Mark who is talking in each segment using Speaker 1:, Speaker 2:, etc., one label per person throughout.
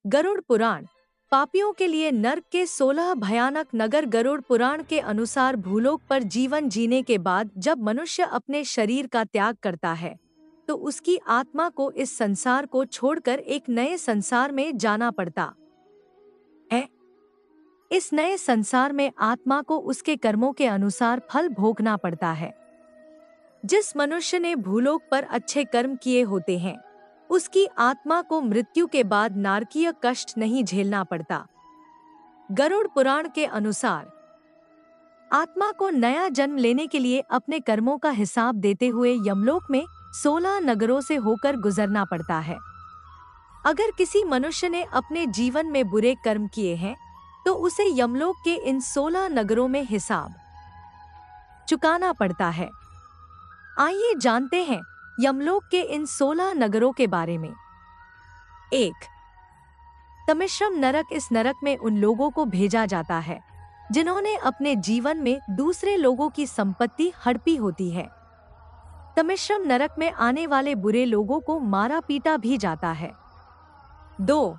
Speaker 1: गरुड़ पुराण। पापियों के लिए नर्क के 16 भयानक नगर। गरुड़ पुराण के अनुसार भूलोक पर जीवन जीने के बाद जब मनुष्य अपने शरीर का त्याग करता है तो उसकी आत्मा को इस संसार को छोड़कर एक नए संसार में जाना पड़ता है। इस नए संसार में आत्मा को उसके कर्मों के अनुसार फल भोगना पड़ता है। जिस मनुष्य ने भूलोक पर अच्छे कर्म किए होते हैं उसकी आत्मा को मृत्यु के बाद नारकीय कष्ट नहीं झेलना पड़ता। गरुड़ पुराण के अनुसार आत्मा को नया जन्म लेने के लिए अपने कर्मों का हिसाब देते हुए यमलोक में 16 नगरों से होकर गुजरना पड़ता है। अगर किसी मनुष्य ने अपने जीवन में बुरे कर्म किए हैं तो उसे यमलोक के इन 16 नगरों में हिसाब चुकाना पड़ता है। आइए जानते हैं यमलोक के इन 16 नगरों के बारे में। 1. तमिश्रम नरक। इस नरक में उन लोगों को भेजा जाता है जिन्होंने अपने जीवन में दूसरे लोगों की संपत्ति हड़पी होती है। तमिश्रम नरक में आने वाले बुरे लोगों को मारा पीटा भी जाता है। 2.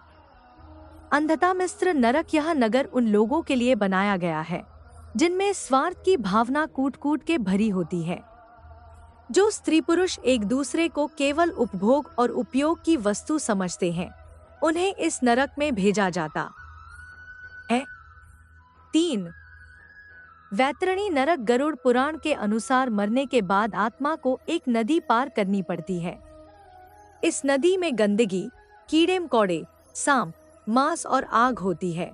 Speaker 1: अंधतामिस्र नरक। यह नगर उन लोगों के लिए बनाया गया है जिनमें स्वार्थ की भावना कूट कूट के भरी होती है। जो स्त्री पुरुष एक दूसरे को केवल उपभोग और उपयोग की वस्तु समझते हैं उन्हें इस नरक में भेजा जाता है। 3. वैतरणी नरक। गरुड़ पुराण के अनुसार मरने के बाद आत्मा को एक नदी पार करनी पड़ती है। इस नदी में गंदगी, कीड़े मकोड़े, सांप, मांस और आग होती है।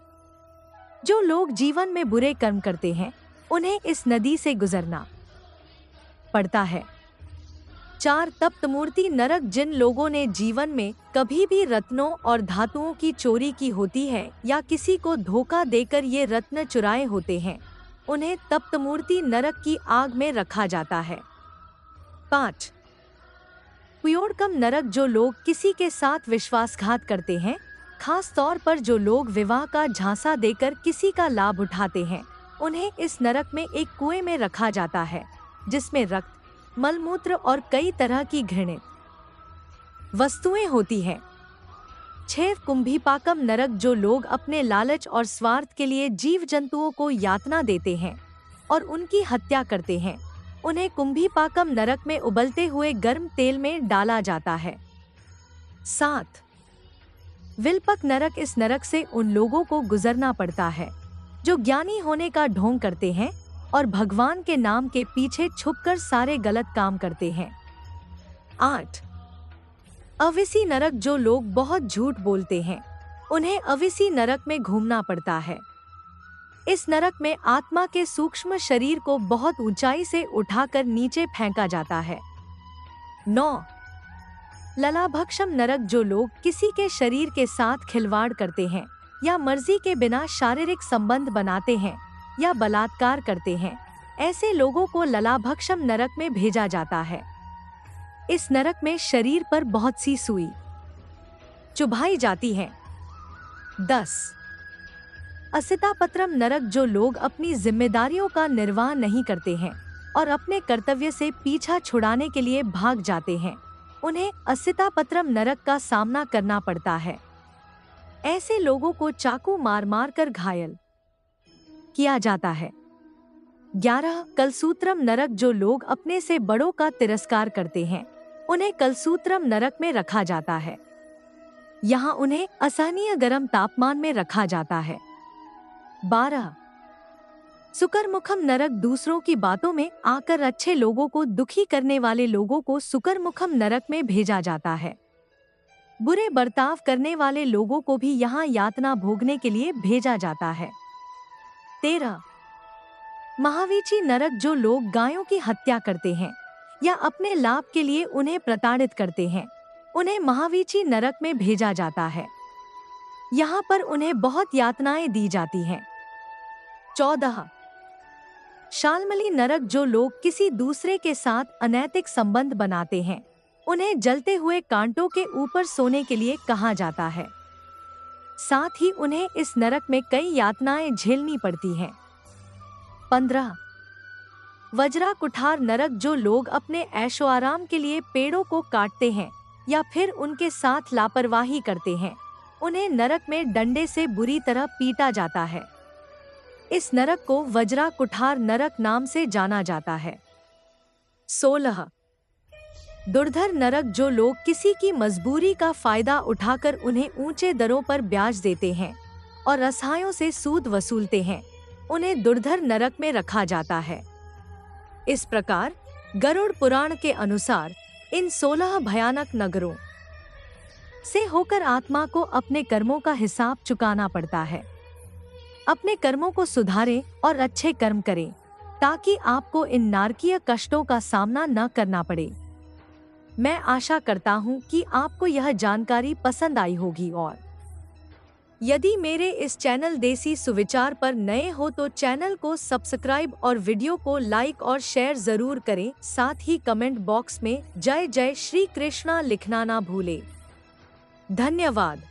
Speaker 1: जो लोग जीवन में बुरे कर्म करते हैं उन्हें इस नदी से गुजरना पड़ता है। 4. तप्त मूर्ति नरक। जिन लोगों ने जीवन में कभी भी रत्नों और धातुओं की चोरी की होती है या किसी को धोखा देकर ये रत्न चुराए होते हैं उन्हें तप्त मूर्ति नरक की आग में रखा जाता है। 5. पुयोड़कम नरक। जो लोग किसी के साथ विश्वासघात करते हैं, खास तौर पर जो लोग विवाह का झांसा देकर किसी का लाभ उठाते हैं, उन्हें इस नरक में एक कुएं में रखा जाता है जिसमें रक्त, मलमूत्र और कई तरह की घृणित वस्तुएं होती हैं। 6. कुंभीपाकम नरक। जो लोग अपने लालच और स्वार्थ के लिए जीव जंतुओं को यातना देते हैं और उनकी हत्या करते हैं उन्हें कुंभीपाकम नरक में उबलते हुए गर्म तेल में डाला जाता है। 7. विल्पक नरक। इस नरक से उन लोगों को गुजरना पड़ता है जो ज्ञानी होने का ढोंग करते हैं और भगवान के नाम के पीछे छुपकर सारे गलत काम करते हैं। 8. अविसी नरक। जो लोग बहुत झूठ बोलते हैं उन्हें अविसी नरक में घूमना पड़ता है। इस नरक में आत्मा के सूक्ष्म शरीर को बहुत ऊंचाई से उठाकर नीचे फेंका जाता है। 9. ललाभक्षम नरक। जो लोग किसी के शरीर के साथ खिलवाड़ करते हैं या मर्जी के बिना शारीरिक संबंध बनाते हैं या बलात्कार करते हैं, ऐसे लोगों को ललाभक्षम नरक में भेजा जाता है। इस नरक में शरीर पर बहुत सी सुई चुभाई जाती हैं। 10. असितापत्रम नरक। जो लोग अपनी जिम्मेदारियों का निर्वाह नहीं करते हैं और अपने कर्तव्य से पीछा छुड़ाने के लिए भाग जाते हैं उन्हें असितापत्रम नरक का सामना करना पड़ता है। ऐसे लोगों को चाकू मार मार कर घायल किया जाता है। 11. कलसूत्रम नरक। जो लोग अपने से बड़ों का तिरस्कार करते हैं उन्हें कलसूत्रम नरक में रखा जाता है। यहाँ उन्हें असहनीय गर्म तापमान में रखा जाता है। 12. सुकरमुखम नरक। दूसरों की बातों में आकर अच्छे लोगों को दुखी करने वाले लोगों को सुकरमुखम नरक में भेजा जाता है। बुरे बर्ताव करने वाले लोगों को भी यहाँ यातना भोगने के लिए भेजा जाता है। 13. महावीची नरक। जो लोग गायों की हत्या करते हैं या अपने लाभ के लिए उन्हें प्रताड़ित करते हैं उन्हें महावीची नरक में भेजा जाता है। यहाँ पर उन्हें बहुत यातनाएं दी जाती हैं। 14. शाल्मली नरक। जो लोग किसी दूसरे के साथ अनैतिक संबंध बनाते हैं उन्हें जलते हुए कांटों के ऊपर सोने के लिए कहा जाता है। साथ ही उन्हें इस नरक में कई यातनाएं झेलनी पड़ती हैं। 15. वज्रा कुठार नरक। जो लोग अपने ऐशो आराम के लिए पेड़ों को काटते हैं या फिर उनके साथ लापरवाही करते हैं उन्हें नरक में डंडे से बुरी तरह पीटा जाता है। इस नरक को वज्रा कुठार नरक नाम से जाना जाता है। 16 दुर्धर नरक, जो लोग किसी की मजबूरी का फायदा उठाकर उन्हें ऊंचे दरों पर ब्याज देते हैं और असहायों से सूद वसूलते हैं, उन्हें दुर्धर नरक में रखा जाता है। इस प्रकार गरुड़ पुराण के अनुसार इन 16 भयानक नगरों से होकर आत्मा को अपने कर्मों का हिसाब चुकाना पड़ता है। अपने कर्मों को सुधारें और अच्छे कर्म करें ताकि आपको इन नारकीय कष्टों का सामना न करना पड़े। मैं आशा करता हूँ कि आपको यह जानकारी पसंद आई होगी, और यदि मेरे इस चैनल देसी सुविचार पर नए हो तो चैनल को सब्सक्राइब और वीडियो को लाइक और शेयर जरूर करें। साथ ही कमेंट बॉक्स में जय जय श्री कृष्णा लिखना ना भूलें। धन्यवाद।